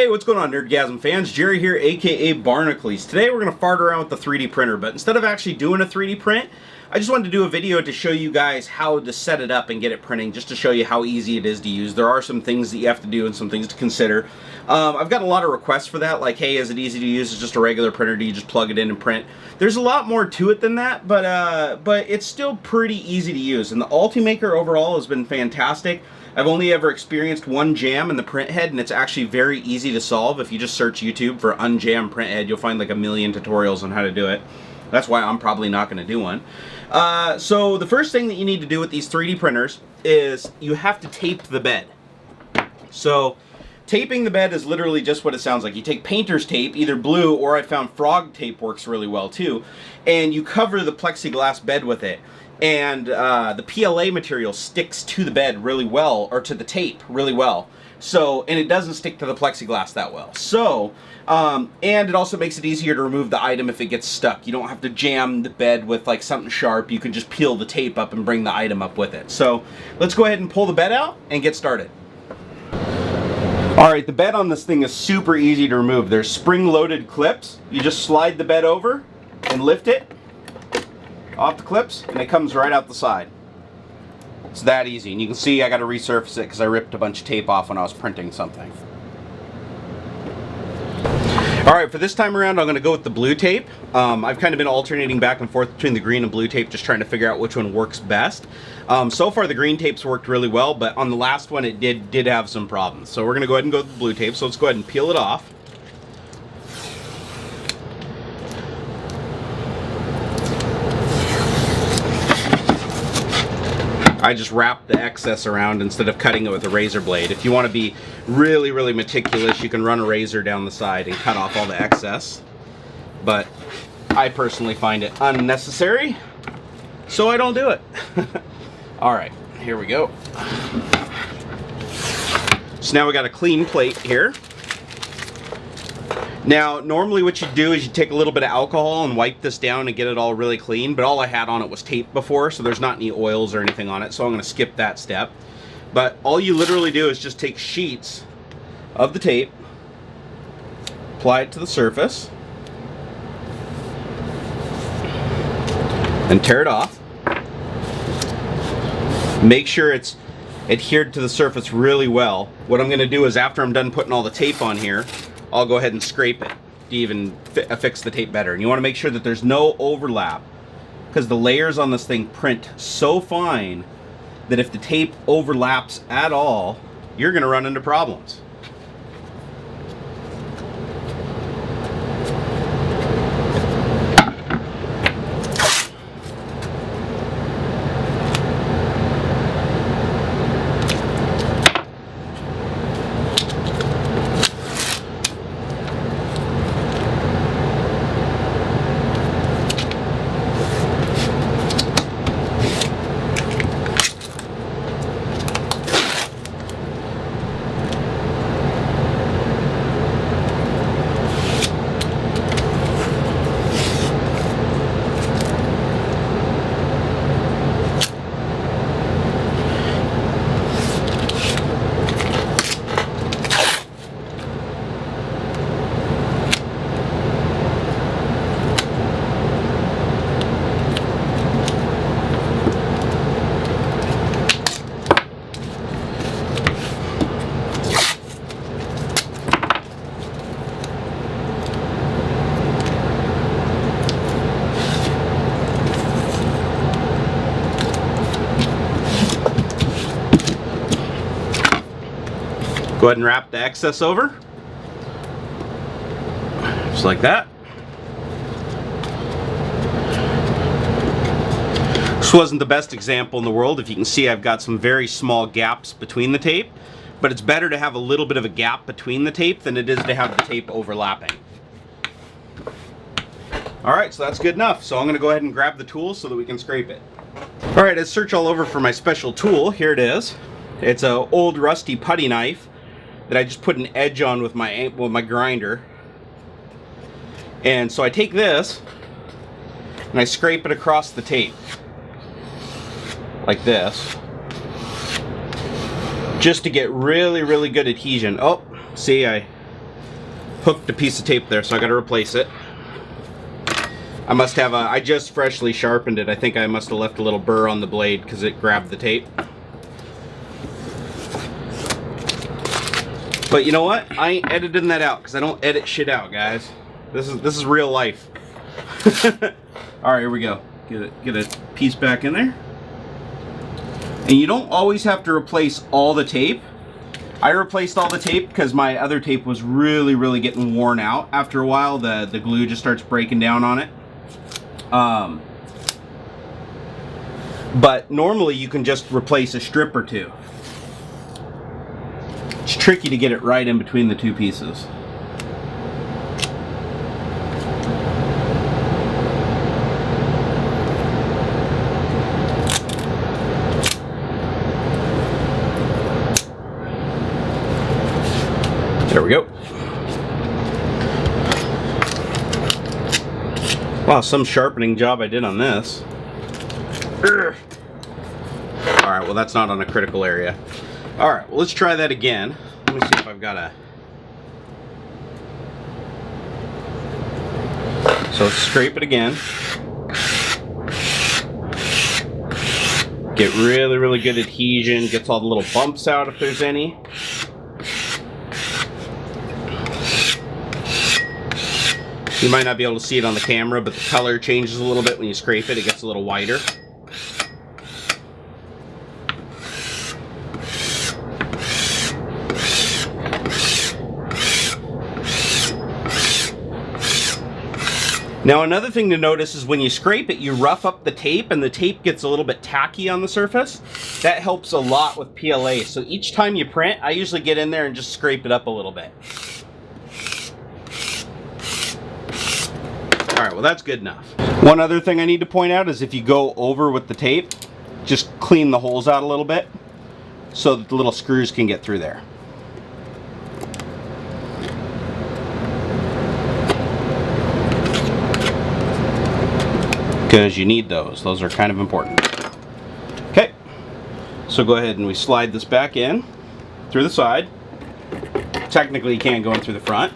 What's going on, Nerdgasm fans? Jerry here, aka Barnacles. Today we're going to fart around with the 3D printer, but instead of actually doing a 3D print, I just wanted to do a video to show you guys how to set it up and get it printing, just to show you how easy it is to use. There are some things that you have to do and some things to consider. I've got a lot of requests for that, like, hey, is it easy to use? It's just a regular printer, do you just plug it in and print? There's a lot more to it than that, but it's still pretty easy to use, and the Ultimaker overall has been fantastic. I've only ever experienced one jam in the print head, and it's actually very easy to solve. If you just search YouTube for unjam print head, you'll find like a million tutorials on how to do it. That's why I'm probably not going to do one. So the first thing that you need to do with these 3D printers is you have to tape the bed. So taping the bed is literally just what it sounds like. You take painter's tape, either blue, or I found frog tape works really well too, and you cover the plexiglass bed with it. And the PLA material sticks to the bed really well, or to the tape really well. So, and it doesn't stick to the plexiglass that well. So, and it also makes it easier to remove the item if it gets stuck. You don't have to jam the bed with like something sharp. You can just peel the tape up and bring the item up with it. So, let's go ahead and pull the bed out and get started. Alright, the bed on this thing is super easy to remove. There's spring-loaded clips. You just slide the bed over and lift it off the clips, and it comes right out the side. It's that easy, and you can see I got to resurface it because I ripped a bunch of tape off when I was printing something. Alright, for this time around I'm going to go with the blue tape. I've kind of been alternating back and forth between the green and blue tape, just trying to figure out which one works best. So far the green tape's worked really well, but on the last one it did have some problems. So we're going to go ahead and go with the blue tape, so let's go ahead and peel it off. I just wrap the excess around instead of cutting it with a razor blade. If you want to be really, really meticulous, you can run a razor down the side and cut off all the excess. But I personally find it unnecessary, so I don't do it. Alright, here we go. So now we got a clean plate here. Now, normally what you do is you take a little bit of alcohol and wipe this down and get it all really clean, but all I had on it was tape before, so there's not any oils or anything on it, so I'm going to skip that step. But all you literally do is just take sheets of the tape, apply it to the surface, and tear it off. Make sure it's adhered to the surface really well. What I'm going to do is, after I'm done putting all the tape on here, I'll go ahead and scrape it to even affix the tape better. And you want to make sure that there's no overlap, because the layers on this thing print so fine that if the tape overlaps at all, you're going to run into problems. Go ahead and wrap the excess over, just like that. This wasn't the best example in the world. If you can see, I've got some very small gaps between the tape, but it's better to have a little bit of a gap between the tape than it is to have the tape overlapping. Alright, so that's good enough. So I'm going to go ahead and grab the tool so that we can scrape it. Alright, I search all over for my special tool. Here it is. It's an old rusty putty knife that I just put an edge on with my grinder. And so I take this and I scrape it across the tape like this, just to get really, really good adhesion. Oh, see, I hooked a piece of tape there, so I got to replace it. I must have I just freshly sharpened it. I think I must have left a little burr on the blade because it grabbed the tape. But you know what? I ain't editing that out because I don't edit shit out, guys. This is real life. All right, here we go. Get a piece back in there. And you don't always have to replace all the tape. I replaced all the tape because my other tape was really getting worn out. After a while, the glue just starts breaking down on it. But normally you can just replace a strip or two. It's tricky to get it right in between the two pieces. There we go. Wow, some sharpening job I did on this. Alright, well that's not on a critical area. Alright, well let's try that again. Let me see if I've got a... So let's scrape it again. Get really good adhesion. Gets all the little bumps out if there's any. You might not be able to see it on the camera, but the color changes a little bit when you scrape it. It gets a little whiter. Now another thing to notice is when you scrape it, you rough up the tape and the tape gets a little bit tacky on the surface. That helps a lot with PLA. So each time you print, I usually get in there and just scrape it up a little bit. Alright, well that's good enough. One other thing I need to point out is if you go over with the tape, just clean the holes out a little bit so that the little screws can get through there. Because you need those. Those are kind of important. Okay, so go ahead and we slide this back in through the side. Technically you can't go in through the front.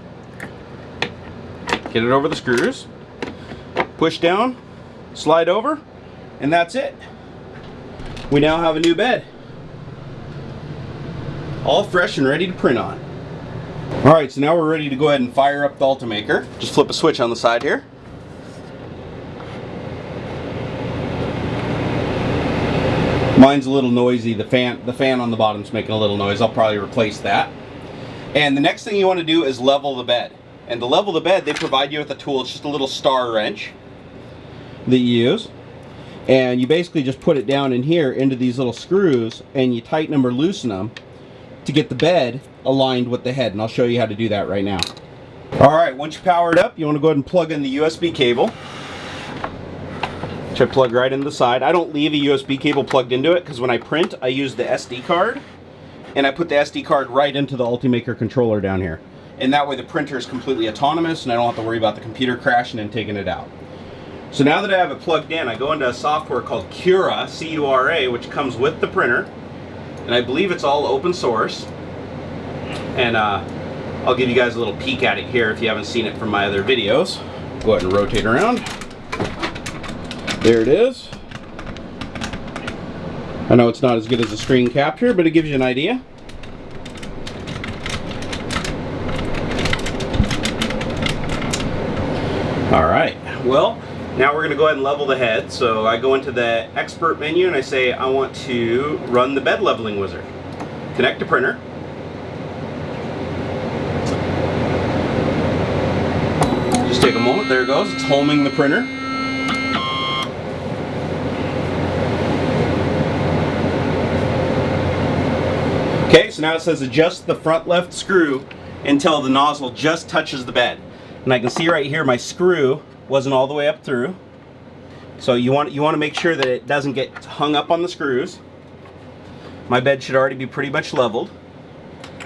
Get it over the screws. Push down, slide over, and that's it. We now have a new bed. All fresh and ready to print on. Alright, so now we're ready to go ahead and fire up the Ultimaker. Just flip a switch on the side here. Mine's a little noisy. The fan on the bottom's making a little noise. I'll probably replace that. And the next thing you want to do is level the bed. And to level the bed, they provide you with a tool. It's just a little star wrench that you use. And you basically just put it down in here into these little screws and you tighten them or loosen them to get the bed aligned with the head. And I'll show you how to do that right now. Alright, once you power it up, you want to go ahead and plug in the USB cable. Which I plug right into the side. I don't leave a USB cable plugged into it because when I print, I use the SD card. And I put the SD card right into the Ultimaker controller down here. And that way the printer is completely autonomous and I don't have to worry about the computer crashing and taking it out. So now that I have it plugged in, I go into a software called Cura, C-U-R-A, which comes with the printer. And I believe it's all open source. And I'll give you guys a little peek at it here if you haven't seen it from my other videos. Go ahead and rotate around. There it is. I know it's not as good as a screen capture, but it gives you an idea. Alright, well, now we're going to go ahead and level the head. So I go into the expert menu and I say I want to run the bed leveling wizard. Connect to printer. Just take a moment, there it goes, it's homing the printer. Okay, so now it says adjust the front left screw until the nozzle just touches the bed. And I can see right here my screw wasn't all the way up through. So you want to make sure that it doesn't get hung up on the screws. My bed should already be pretty much leveled.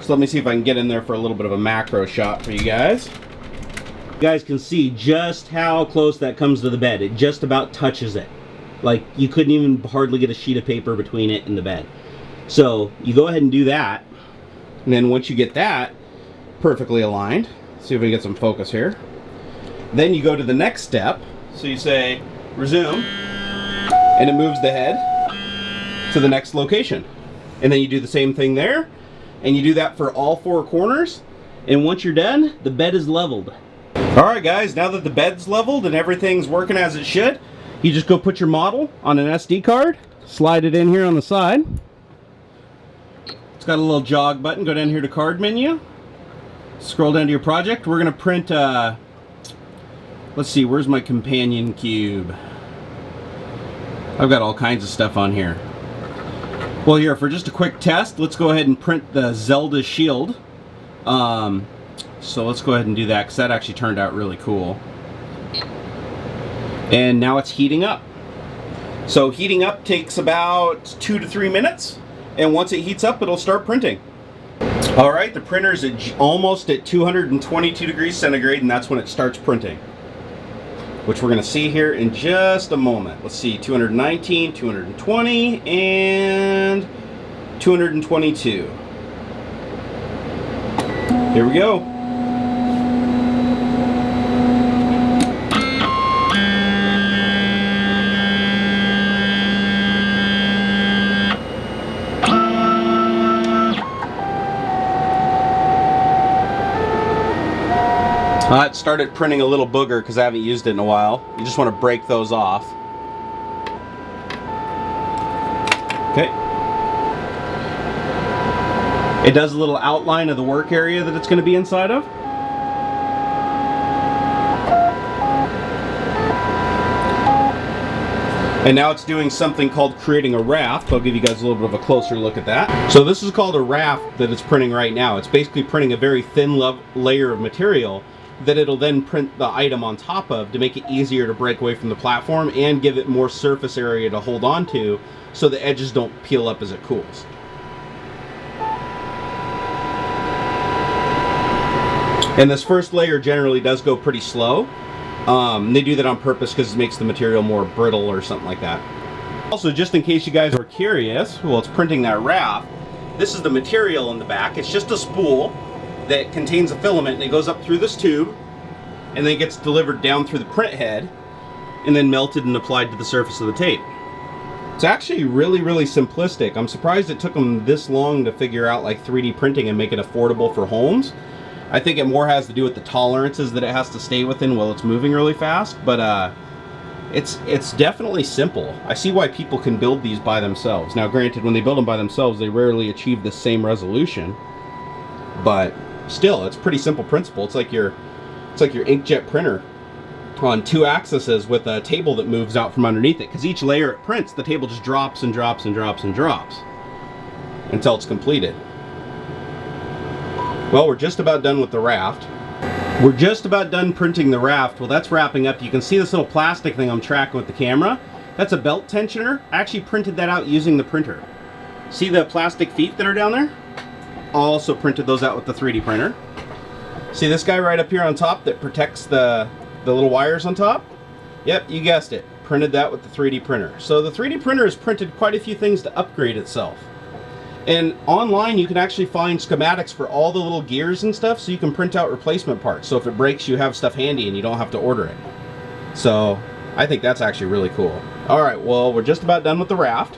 So let me see if I can get in there for a little bit of a macro shot for you guys. You guys can see just how close that comes to the bed. It just about touches it. Like you couldn't even hardly get a sheet of paper between it and the bed. So you go ahead and do that. And then once you get that perfectly aligned, See if we get some focus here. Then you go to the next step. So you say resume, and it moves the head to the next location. And then you do the same thing there, and you do that for all 4 corners. And once you're done, the bed is leveled. All right, guys, now that the bed's leveled and everything's working as it should, you just go put your model on an SD card, slide it in here on the side. It's got a little jog button. Go down here to card menu, scroll down to your project. We're gonna print, let's see, where's my companion cube? I've got all kinds of stuff on here. Well, here, for just a quick test, let's go ahead and print the Zelda shield. So let's go ahead and do that, because that actually turned out really cool. And now it's heating up. So heating up takes about 2 to 3 minutes, and once it heats up, it'll start printing. All right, the printer's almost at 222 degrees centigrade, and that's when it starts printing, which we're going to see here in just a moment. Let's see, 219, 220, and 222. Here we go. It started printing a little booger because I haven't used it in a while. You just want to break those off. Okay. It does a little outline of the work area that it's going to be inside of. And now it's doing something called creating a raft. I'll give you guys a little bit of a closer look at that. So this is called a raft that it's printing right now. It's basically printing a very thin layer of material that it'll then print the item on top of to make it easier to break away from the platform and give it more surface area to hold on to so the edges don't peel up as it cools. And this first layer generally does go pretty slow. They do that on purpose because it makes the material more brittle or something like that. Also, just in case you guys are curious, well, it's printing that raft. This is the material in the back. It's just a spool that contains a filament, and it goes up through this tube and then it gets delivered down through the print head and then melted and applied to the surface of the tape. It's actually really, really simplistic. I'm surprised it took them this long to figure out like 3D printing and make it affordable for homes. I think it more has to do with the tolerances that it has to stay within while it's moving really fast, but it's definitely simple. I see why people can build these by themselves. Now granted, when they build them by themselves, they rarely achieve the same resolution, but still, it's a pretty simple principle. It's like your inkjet printer on 2 axes with a table that moves out from underneath it, because each layer it prints, the table just drops and drops and drops and drops until it's completed. Well, we're just about done with the raft. We're just about done printing the raft. Well, that's wrapping up. You can see this little plastic thing I'm tracking with the camera. That's a belt tensioner. I actually printed that out using the printer. See the plastic feet that are down there? Also printed those out with the 3D printer. See this guy right up here on top that protects the little wires on top? Yep, you guessed it. Printed that with the 3D printer. So the 3D printer has printed quite a few things to upgrade itself. And online you can actually find schematics for all the little gears and stuff, so you can print out replacement parts. So if it breaks, you have stuff handy and you don't have to order it. So I think that's actually really cool. Alright, well, we're just about done with the raft.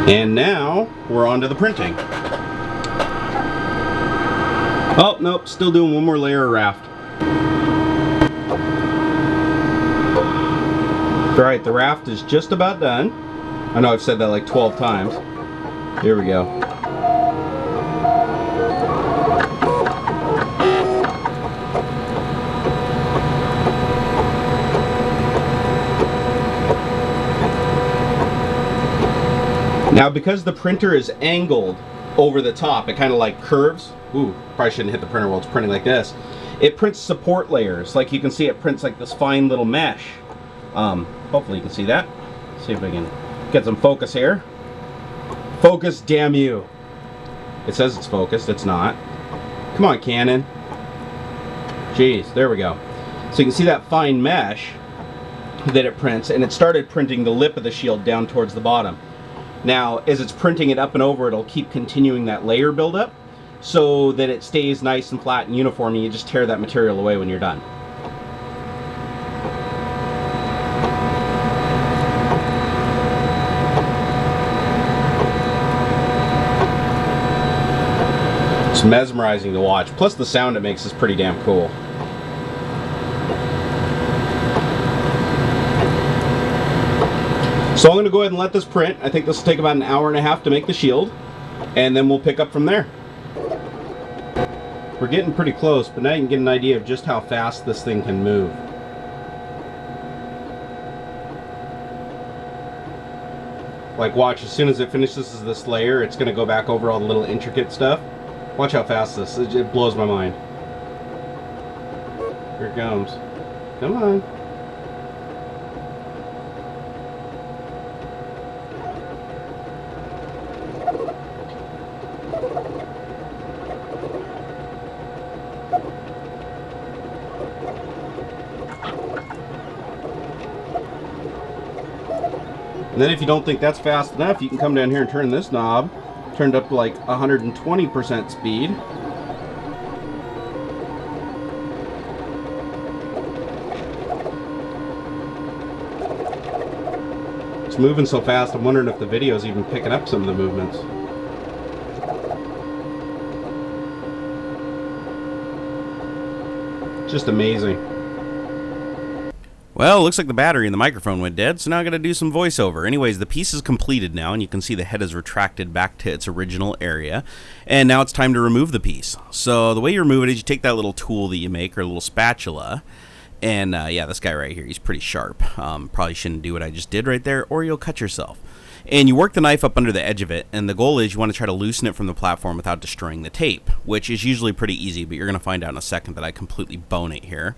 And now we're on to the printing. Oh, nope, still doing one more layer of raft. Alright, the raft is just about done. I know I've said that like 12 times. Here we go. Now, because the printer is angled over the top, it kind of like curves. Ooh, probably shouldn't hit the printer while it's printing like this. It prints support layers. Like you can see, it prints like this fine little mesh. Hopefully you can see that. See if we can get some focus here. Focus, damn you. It says it's focused, it's not. Come on, Canon. Jeez, there we go. So you can see that fine mesh. that it prints, and it started printing the lip of the shield down towards the bottom. Now, as it's printing it up and over, it'll keep continuing that layer buildup so that it stays nice and flat and uniform, and you just tear that material away when you're done. It's mesmerizing to watch. Plus the sound it makes is pretty damn cool. So I'm going to go ahead and let this print. I think this will take about an hour and a half to make the shield, and then we'll pick up from there. We're getting pretty close, but now you can get an idea of just how fast this thing can move. Like, watch, as soon as it finishes this layer, it's going to go back over all the little intricate stuff. Watch how fast this is. It blows my mind. Here it comes. Come on. And then if you don't think that's fast enough, you can come down here and turn this knob, turned up to like 120% speed. It's moving so fast, I'm wondering if the video is even picking up some of the movements. Just amazing. Well, it looks like the battery in the microphone went dead, so now I gotta do some voiceover. Anyways, the piece is completed now, and you can see the head is retracted back to its original area. And now it's time to remove the piece. So the way you remove it is you take that little tool that you make, or a little spatula, and yeah, this guy right here, he's pretty sharp. Probably shouldn't do what I just did right there, or you'll cut yourself. And you work the knife up under the edge of it, and the goal is you want to try to loosen it from the platform without destroying the tape, which is usually pretty easy, but you're going to find out in a second that I completely bone it here.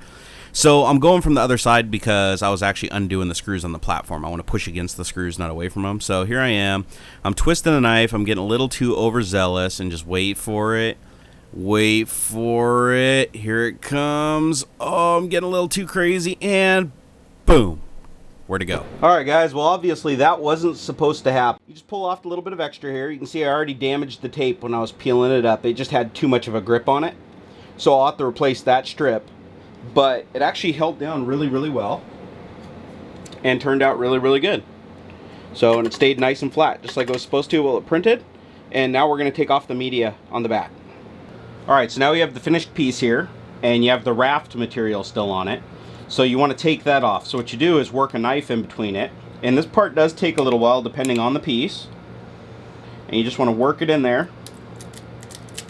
So I'm going from the other side because I was actually undoing the screws on the platform. I want to push against the screws, not away from them. So here I am. I'm twisting the knife. I'm getting a little too overzealous, and just wait for it. Wait for it. Here it comes. Oh, I'm getting a little too crazy, and boom. Where to go? All right, guys. Well, obviously that wasn't supposed to happen. You just pull off a little bit of extra here. You can see I already damaged the tape when I was peeling it up. It just had too much of a grip on it. So I'll have to replace that strip. But it actually held down really, really well and turned out really, really good. So, and it stayed nice and flat, just like it was supposed to while it printed. And now we're going to take off the media on the back. All right, so now we have the finished piece here, and you have the Raft material still on it. So you want to take that off. So what you do is work a knife in between it. And this part does take a little while depending on the piece. And you just want to work it in there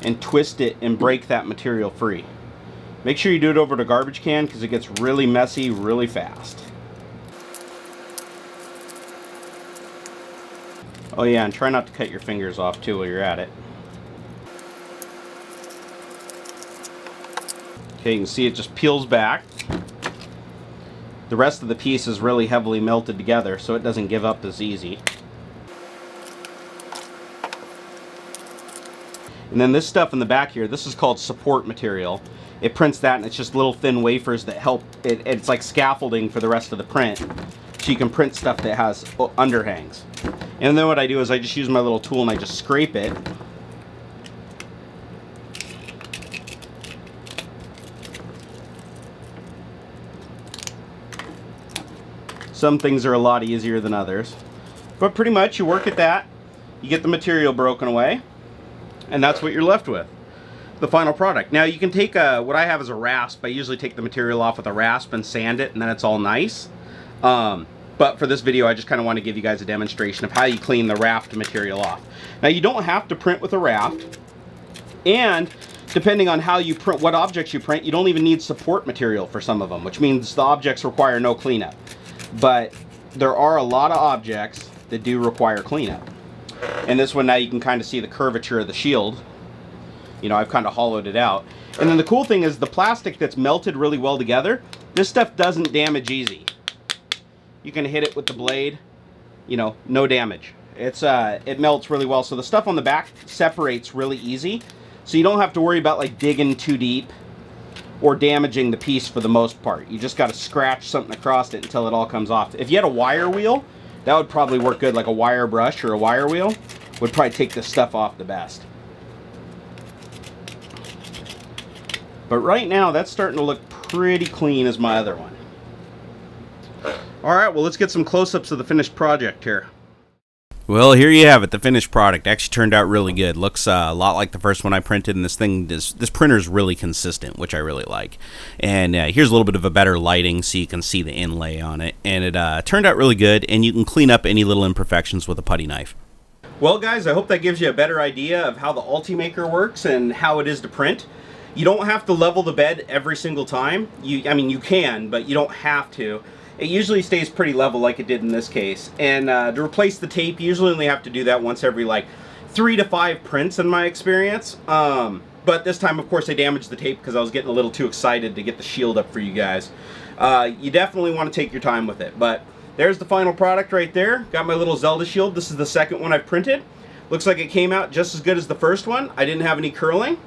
and twist it and break that material free. Make sure you do it over the garbage can because it gets really messy really fast. Oh yeah, and try not to cut your fingers off too while you're at it. Okay, you can see it just peels back. The rest of the piece is really heavily melted together, so it doesn't give up as easy. And then this stuff in the back here, this is called support material. It prints that, and it's just little thin wafers that help. It's like scaffolding for the rest of the print. So you can print stuff that has underhangs. And then what I do is I just use my little tool and I just scrape it. Some things are a lot easier than others. But pretty much you work at that, you get the material broken away, and that's what you're left with. The final product. Now you can take what I have is a rasp. I usually take the material off with a rasp and sand it, and then it's all nice. But for this video, I just kind of want to give you guys a demonstration of how you clean the Raft material off. Now you don't have to print with a Raft, and depending on how you print, what objects you print, you don't even need support material for some of them, which means the objects require no cleanup. But there are a lot of objects that do require cleanup. And this one now you can kind of see the curvature of the shield. You know, I've kind of hollowed it out. And then the cool thing is the plastic that's melted really well together, this stuff doesn't damage easy. You can hit it with the blade, you know, no damage. It melts really well. So the stuff on the back separates really easy. So you don't have to worry about like digging too deep or damaging the piece for the most part. You just got to scratch something across it until it all comes off. If you had a wire wheel, that would probably work good, like a wire brush or a wire wheel would probably take this stuff off the best. But right now, that's starting to look pretty clean as my other one. All right, well, let's get some close-ups of the finished project here. Well, here you have it, the finished product. Actually turned out really good. Looks a lot like the first one I printed, and this printer is really consistent, which I really like. And here's a little bit of a better lighting so you can see the inlay on it. And it turned out really good, and you can clean up any little imperfections with a putty knife. Well, guys, I hope that gives you a better idea of how the Ultimaker works and how it is to print. You don't have to level the bed every single time. I mean, you can, but you don't have to. It usually stays pretty level like it did in this case. And to replace the tape, you usually only have to do that once every like 3 to 5 prints in my experience. But this time, of course, I damaged the tape because I was getting a little too excited to get the shield up for you guys. You definitely want to take your time with it. But there's the final product right there. Got my little Zelda shield. This is the second one I've printed. Looks like it came out just as good as the first one. I didn't have any curling.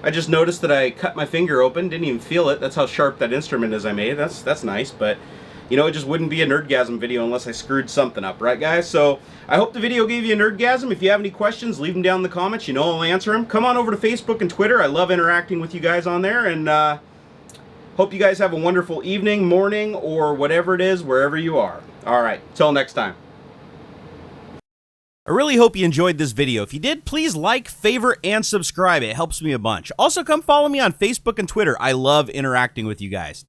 I just noticed that I cut my finger open, didn't even feel it. That's how sharp that instrument is I made. That's nice, but you know, it just wouldn't be a nerdgasm video unless I screwed something up, right guys? So I hope the video gave you a nerdgasm. If you have any questions, leave them down in the comments. You know I'll answer them. Come on over to Facebook and Twitter. I love interacting with you guys on there, and hope you guys have a wonderful evening, morning, or whatever it is, wherever you are. All right, till next time. I really hope you enjoyed this video. If you did, please like, favorite, and subscribe. It helps me a bunch. Also, come follow me on Facebook and Twitter. I love interacting with you guys.